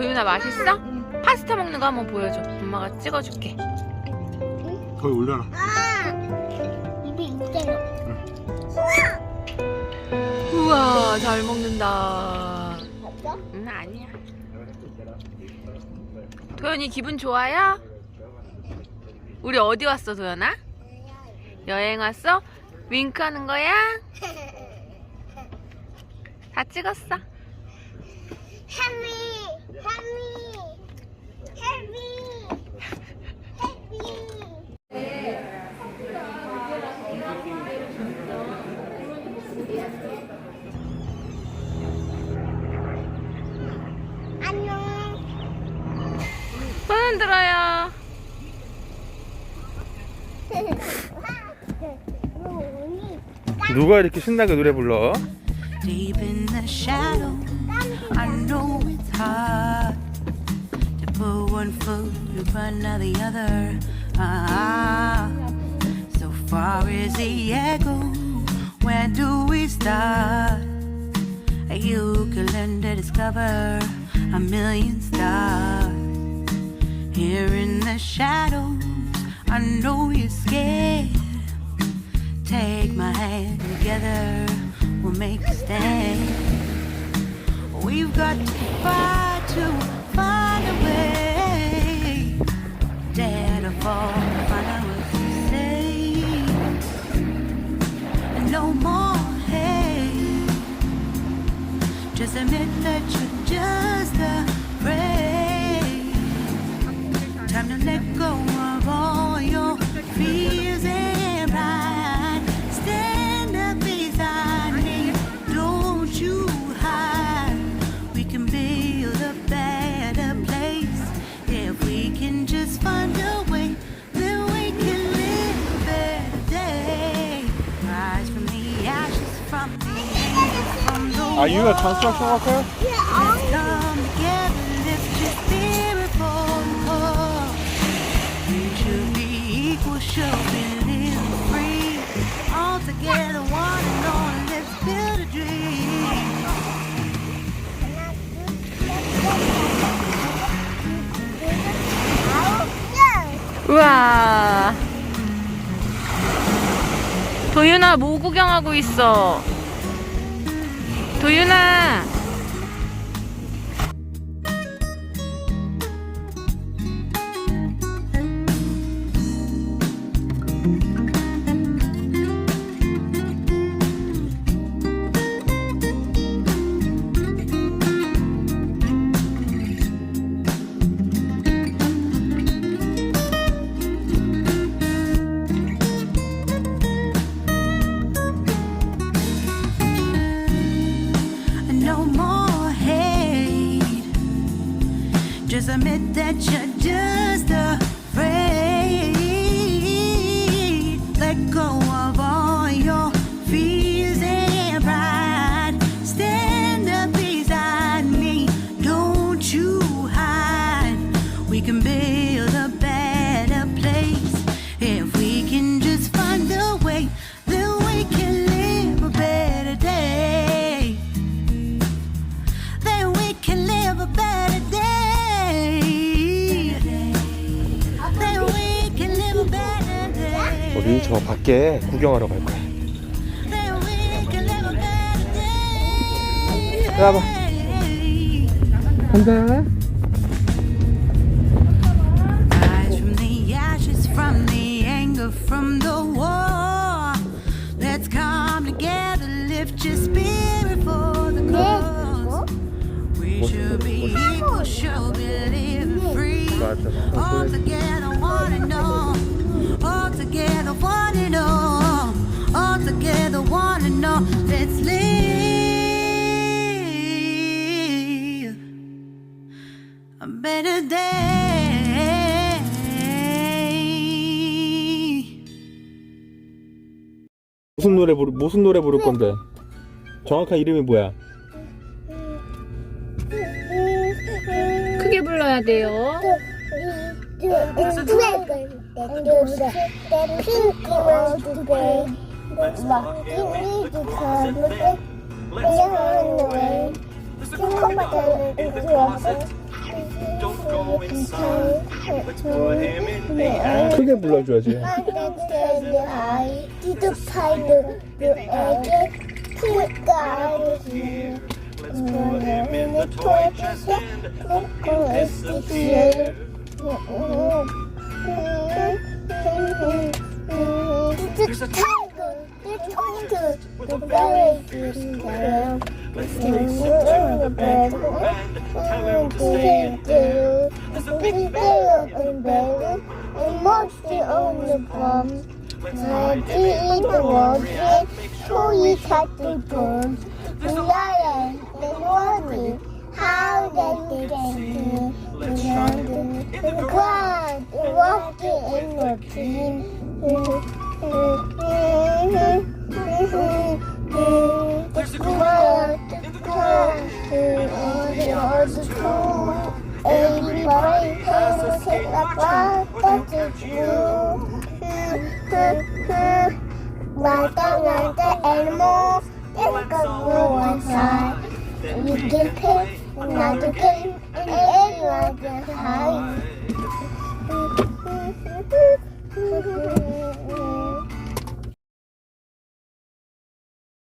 도윤아 맛있어? 파스타 먹는 거 한번 보여줘. 엄마가 찍어줄게. 거기 올려놔. 입이 있대요. 우와, 잘 먹는다. 맞죠? 아니야. 도연이 기분 좋아요? 우리 어디 왔어, 도연아? 여행 왔어? 윙크하는 거야? 다 찍었어. 안녕. 손 흔들어요. 누가 이렇게 신나게 노래 불러? Deep in the shadow, I know it's hard to put one foot in front of the other. So far as the echo, where do we start? You can learn to discover a million stars. Here in the shadows, I know you're scared. Take my hand, together we'll make a stand. We've got to fight to find a way. Dare to fall, find out what to say. And no more hate. Just admit that you're just afraid. Time to let go of all your fears and pride. Stand up beside me, don't you hide. We can build a better place if we can just find a way. Then we can live a better day. Rise from the ashes, from the Are you a construction worker? Let's come together, let's just spirit for the cause. We should be equal, should be living free. All together, one and all, let's build a dream. 우와. 도윤아, 뭐 구경하고 있어? 도윤아. No more hate. Just admit that you're just afraid. Let go of all your fears and pride. Stand up beside me, don't you hide. We can build a better place if we can just find a way. Then we can live a better day. Then we can live a better day. Then we can live a better day. 우리 저 밖에 구경하러 갈 거야. Then we can live a better day. 나와봐. 간다. Rise from the ashes, from the anger, from the war. Let's come together, lift your spirit for the cause. We should be equal, should be living free. All together, one and all. All together, one and all. All together, one and all. Let's live a better day. 무슨 노래 부를 건데? 정확한 이름이 뭐야? 크게 불러야 돼요. 크게 불러줘야지. 아이디도 파이도 너에게 필요가 아니지. 너는 토해줘서 먹고 있지. The tiger, the tiger, the berry is there. The bed, the big bear open bed, and mostly on the bum. Mighty in the water, truly touch the bone. The lion, the warning, how they get the ground, walking in the team. The crowd, everybody has about the blue. Like the animals, they go outside. You can pick another game, and everyone can hide.